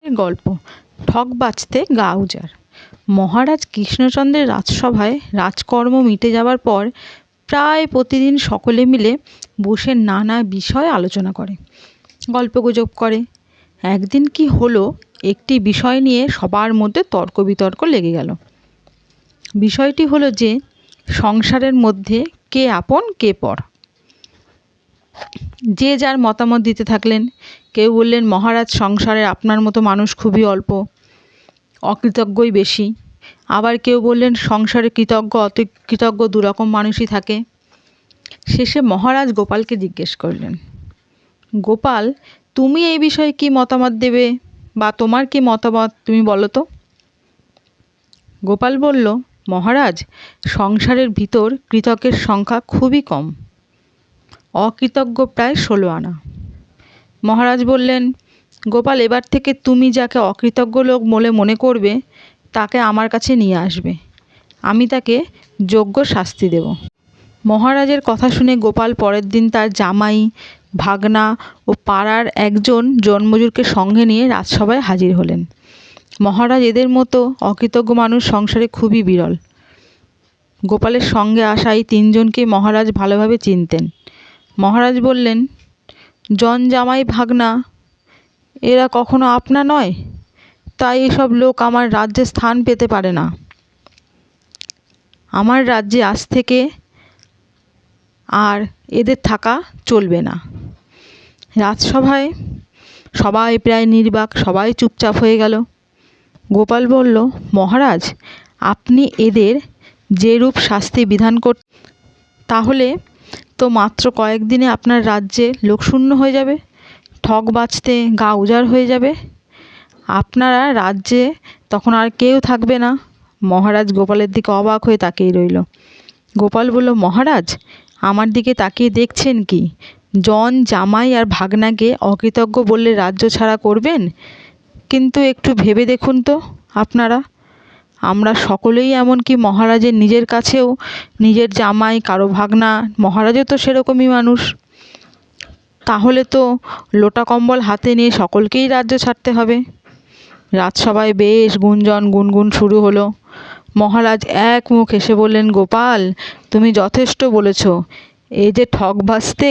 গল্প ঠক বাঁচতে গা উজাড়। মহারাজ কৃষ্ণচন্দ্রের রাজসভায় রাজকর্ম মিটে যাবার পর প্রায় প্রতিদিন সকলে মিলে বসে নানা বিষয় আলোচনা করে, গল্পগুজব করে। একদিন কি হলো, একটি বিষয় নিয়ে সবার মধ্যে তর্ক বিতর্ক লেগে গেল। বিষয়টি হলো যে সংসারের মধ্যে কে আপন কে পর। যে যার মতামত দিতে থাকলেন। কেউ বললেন, মহারাজ, সংসারে আপনার মতো মানুষ খুবই অল্প, অকৃতজ্ঞই বেশি। আবার কেউ বললেন, সংসারে কৃতজ্ঞ অকৃতজ্ঞ দুরকম মানুষই থাকে। শেষে মহারাজ গোপালকে জিজ্ঞেস করলেন, গোপাল, তুমি এই বিষয়ে কি মতামত দেবে, বা তোমার কি মতামত তুমি বলো তো। গোপাল বলল, মহারাজ, সংসারের ভিতর কৃতজ্ঞের সংখ্যা খুবই কম, অকৃতজ্ঞ প্রায় 16 আনা। মহারাজ বললেন, গোপাল, এবার থেকে তুমি যাকে অকৃতজ্ঞ লোক বলে মনে করবে তাকে আমার কাছে নিয়ে আসবে, আমি তাকে যোগ্য শাস্তি দেব। মহারাজের কথা শুনে গোপাল পরের দিন তার জামাই, ভাগনা ও পাড়ার একজন জন্মজুরকে সঙ্গে নিয়ে রাজসভায় হাজির হলেন। মহারাজ এদের মতো অকৃতজ্ঞ মানুষ সংসারে খুবই বিরল। গোপালের সঙ্গে আসা এই 3 জনকে মহারাজ ভালোভাবে চিনতেন। মহারাজ বললেন, জন জামাই ভাগনা এরা কখনো আপনা নয়, তাই এসব লোক আমার রাজ্যে স্থান পেতে পারে না। আমার রাজ্যে আজ থেকে আর এদের থাকা চলবে না। রাজসভায় সবাই প্রায় নির্বাক, সবাই চুপচাপ হয়ে গেল। গোপাল বলল, মহারাজ, আপনি এদের যেরূপ শাস্তি বিধান তাহলে তো মাত্র কয়েকদিনে আপনার রাজ্যে লোকশূন্য হয়ে যাবে, ঠক বাঁচতে গা উজাড় হয়ে যাবে, আপনারা রাজ্যে তখন আর কেউ থাকবে না। মহারাজ গোপালের দিকে অবাক হয়ে তাকিয়ে রইল। গোপাল বলল, মহারাজ, আমার দিকে তাকিয়ে দেখছেন কি? জন জামাই আর ভাগনাকে অকৃতজ্ঞ বললে রাজ্য ছাড়া করবেন? কিন্তু একটু ভেবে দেখুন তো আপনারা, আমরা সকলেই এমনকি মহারাজের নিজের কাছেও নিজের জামাই, কারো ভাগনা, মহারাজও তো সেরকমই মানুষ। তাহলে তো লোটা কম্বল হাতে নিয়ে সকলকেই রাজ্য ছাড়তে হবে। রাজসভায় বেশ গুনগুন শুরু হলো। মহারাজ এক মুখ হেসে বললেন, গোপাল, তুমি যথেষ্ট বলেছ। এই যে ঠক বাঁচতে